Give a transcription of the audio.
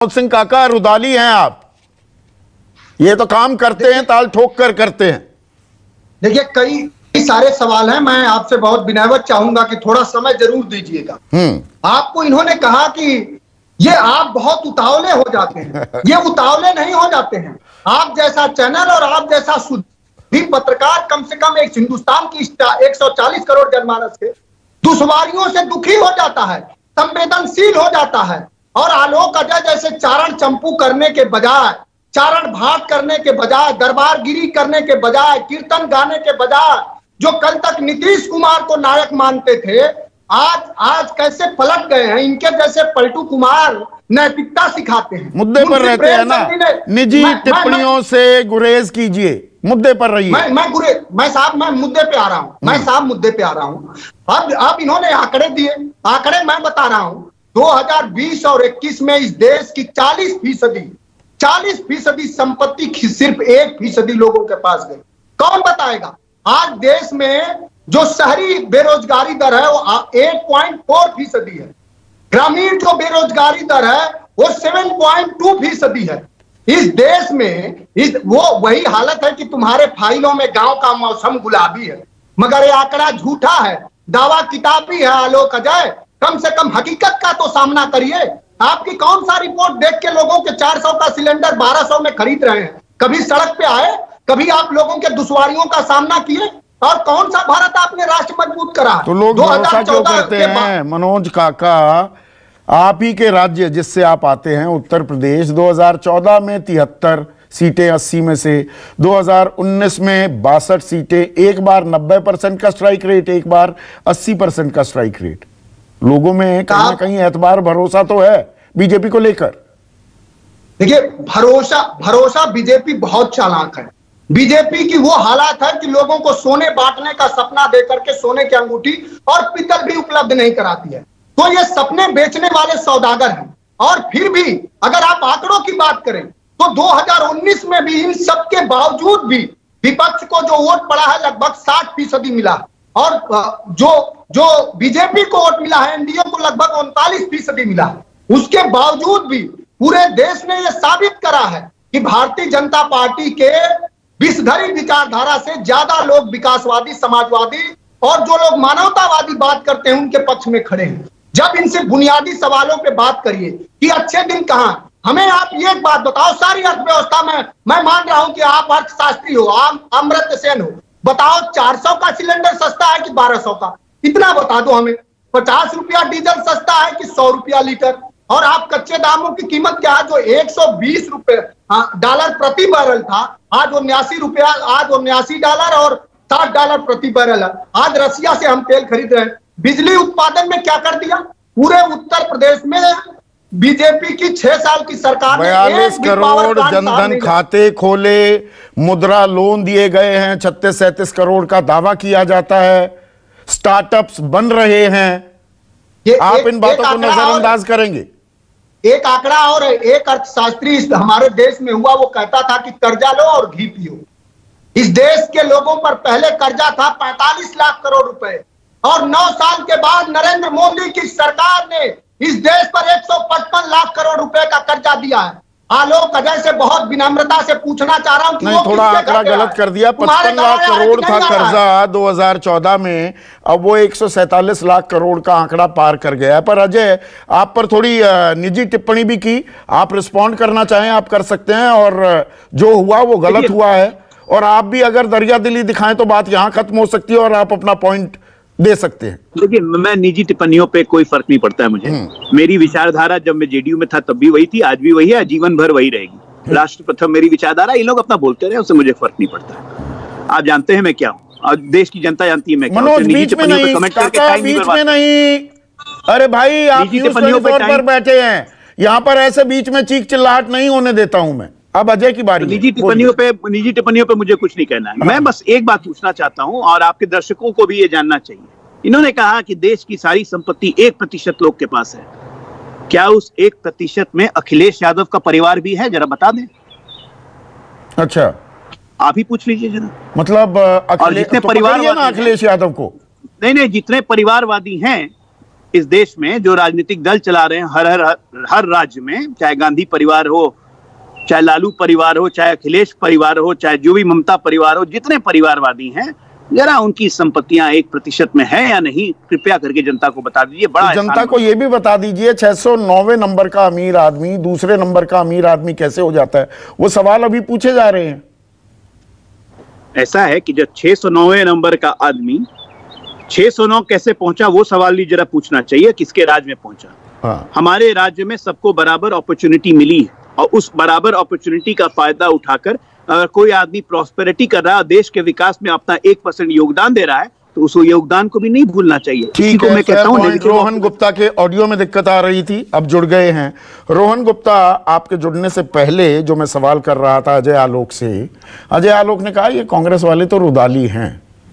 सिंह काका रुदाली हैं आप। ये तो काम करते हैं, ताल ठोक कर करते हैं। देखिए कई सारे सवाल हैं, मैं आपसे बहुत विनम्र चाहूंगा कि थोड़ा समय जरूर दीजिएगा। आपको इन्होंने कहा कि ये आप बहुत उतावले हो जाते हैं। ये उतावले नहीं हो जाते हैं। आप जैसा चैनल और आप जैसा शुद्ध पत्रकार कम से कम एक हिंदुस्तान की 140 करोड़ जनमानस के दुश्वारियों से दुखी हो जाता है, संवेदनशील हो जाता है। और आलोक अजय जैसे चारण चंपू करने के बजाय, चारण भाट करने के बजाय, दरबारगिरी करने के बजाय, कीर्तन गाने के बजाय, जो कल तक नीतीश कुमार को नायक मानते थे, आज कैसे पलट गए हैं। इनके जैसे पलटू कुमार नैतिकता सिखाते हैं, मुद्दे पर रहते हैं ना। निजी टिप्पणियों से गुरेज कीजिए, मुद्दे पर रहिए। मैं मुद्दे पे आ रहा हूं। मुद्दे पे आ रहा हूं। अब इन्होंने आंकड़े दिए, आंकड़े मैं बता रहा हूं। 2020 और 21 में इस देश की 40% संपत्ति सिर्फ 1% लोगों के पास गई। कौन बताएगा? आज देश में जो शहरी बेरोजगारी दर है वो 8.4% है। ग्रामीण जो बेरोजगारी दर है वो 7.2% है। इस देश में वो वही हालत है कि तुम्हारे फाइलों में गांव का मौसम गुलाबी है, मगर ये आंकड़ा झूठा है, दावा किताबी है। आलोक अजय, कम से कम हकीकत का तो सामना करिए। आपकी कौन सा रिपोर्ट देख के लोगों के 400 का सिलेंडर 1200 में खरीद रहे हैं? कभी सड़क पे आए? कभी आप लोगों के दुश्वारियों का सामना किए? और कौन सा भारत आपने राष्ट्र मजबूत करा? तो लोग भरोसा क्यों करते हैं? मनोज काका, आप ही के राज्य जिससे आप आते हैं उत्तर प्रदेश, 2014 में 73 सीटें 80 में से, 2019 में 62 सीटें, एक बार 90% का स्ट्राइक रेट, एक बार 80% का स्ट्राइक रेट। लोगों में कहीं ना कहीं एतबार, भरोसा तो है बीजेपी को लेकर। देखिए, भरोसा बीजेपी बहुत चालाक है। बीजेपी की वो हालात है कि लोगों को सोने बांटने का सपना देकर के सोने की अंगूठी और पीतल भी उपलब्ध नहीं कराती है। तो ये सपने बेचने वाले सौदागर हैं। और फिर भी अगर आप आंकड़ों की बात करें तो 2019 में भी इन सब के बावजूद भी विपक्ष को जो वोट पड़ा है लगभग 60% मिला, और जो बीजेपी को वोट मिला है, एनडीए को लगभग 39% मिला। उसके बावजूद भी पूरे देश ने यह साबित करा है कि भारतीय जनता पार्टी के विषधरी विचारधारा से ज्यादा लोग विकासवादी, समाजवादी और जो लोग मानवतावादी बात करते हैं उनके पक्ष में खड़े हैं। जब इनसे बुनियादी सवालों पे बात करिए कि अच्छे दिन कहां, हमें आप ये एक बात बताओ, सारी अर्थव्यवस्था में मैं मान रहा हूं कि आप अर्थशास्त्री हो, आप अमृत सेन हो, बताओ 400 का सिलेंडर सस्ता है कि 1200 का? इतना बता दो हमें। 50 रुपया डीजल सस्ता है कि 100 रुपया लीटर? और आप कच्चे दामों की कीमत क्या है? जो 120 डॉलर प्रति बैरल था, आज $79 और $60 प्रति बैरल है। आज रसिया से हम तेल खरीद रहे हैं। बिजली उत्पादन में क्या कर दिया? पूरे उत्तर प्रदेश में बीजेपी की 6 साल की सरकार ने 42 करोड़ जनधन खाते खोले, मुद्रा लोन दिए गए हैं, 36-37 करोड़ का दावा किया जाता है, स्टार्टअप्स बन रहे हैं। आप इन बातों को नजरअंदाज करेंगे? एक आंकड़ा और एक अर्थशास्त्री हमारे देश में हुआ, वो कहता था कि कर्जा लो और घी पियो। इस देश के लोगों पर पहले कर्जा था 45 लाख करोड़ रुपए, और 9 साल के बाद नरेंद्र मोदी की सरकार ने इस देश पर 155 लाख करोड़ रुपए का कर्जा दिया है। आलोक अजय से बहुत विनम्रता से पूछना चाह रहा हूं कि नहीं, थोड़ा आंकड़ा गलत कर दिया। 55 लाख करोड़ था कर्जा 2014 में, अब वो 147 लाख करोड़ का आंकड़ा पार कर गया है। पर अजय, आप पर थोड़ी निजी टिप्पणी भी की, आप रिस्पॉन्ड करना चाहें आप कर सकते हैं। और जो हुआ वो गलत हुआ है, और आप भी अगर दरिया दिली दिखाएं तो बात यहां खत्म हो सकती है और आप अपना पॉइंट दे सकते हैं। देखिए, मैं निजी टिप्पणियों पे कोई फर्क नहीं पड़ता है मुझे। मेरी विचारधारा जब मैं जेडीयू में था तब भी वही थी, आज भी वही है, जीवन भर वही रहेगी। राष्ट्र प्रथम मेरी विचारधारा। ये लोग अपना बोलते रहे, उससे मुझे फर्क नहीं पड़ता है। आप जानते हैं मैं क्या हूँ, और देश की जनता जानती है मैं क्या हूँ। मनोज, बीच में नहीं, बीच में नहीं। अरे भाई, आप न्यूज़ 24 पर बैठे हैं, यहाँ पर ऐसे बीच में चीख चिल्लाहट नहीं होने देता हूं मैं। अब अजय की बारी। निजी टिप्पणियों पे मुझे कुछ नहीं कहना है। मैं बस एक बात पूछना चाहता हूं, और आपके दर्शकों को भी ये जानना चाहिए। इन्होंने कहा कि देश की सारी संपत्ति 1% लोग के पास है। क्या उस 1% में अखिलेश यादव का परिवार भी है? जरा बता दें। अच्छा, आप ही पूछ लीजिए जरा। मतलब जितने परिवार अखिलेश यादव को, नहीं, जितने परिवारवादी हैं इस देश में जो राजनीतिक दल चला रहे हैं हर राज्य में, चाहे गांधी परिवार हो, चाहे लालू परिवार हो, चाहे अखिलेश परिवार हो, चाहे जो भी ममता परिवार हो, जितने परिवारवादी हैं, जरा उनकी संपत्तियां 1% में है या नहीं, कृपया करके जनता को बता दीजिए। बड़ा जनता को यह भी बता दीजिए 609वें नंबर का अमीर आदमी दूसरे नंबर का अमीर आदमी कैसे हो जाता है? वो सवाल अभी पूछे जा रहे हैं। ऐसा है कि जो 609वें नंबर का आदमी 609 कैसे पहुंचा, वो सवाल भी जरा पूछना चाहिए, किसके राज्य में पहुंचा। हाँ। हमारे राज्य में सबको बराबर अपॉर्चुनिटी मिली है, और उस बराबर अपॉर्चुनिटी का फायदा उठाकर अगर कोई आदमी प्रॉस्पेरिटी कर रहा है, देश के विकास में अपना 1% योगदान दे रहा है, तो उस योगदान को भी नहीं भूलना चाहिए। ठीक है, मैं कहता हूं रोहन गुप्ता के ऑडियो में दिक्कत आ रही थी, अब जुड़ गए हैं। रोहन गुप्ता, आपके जुड़ने से पहले जो मैं सवाल कर रहा था अजय आलोक से, अजय आलोक ने कहा ये कांग्रेस वाले तो रुदाली हैं।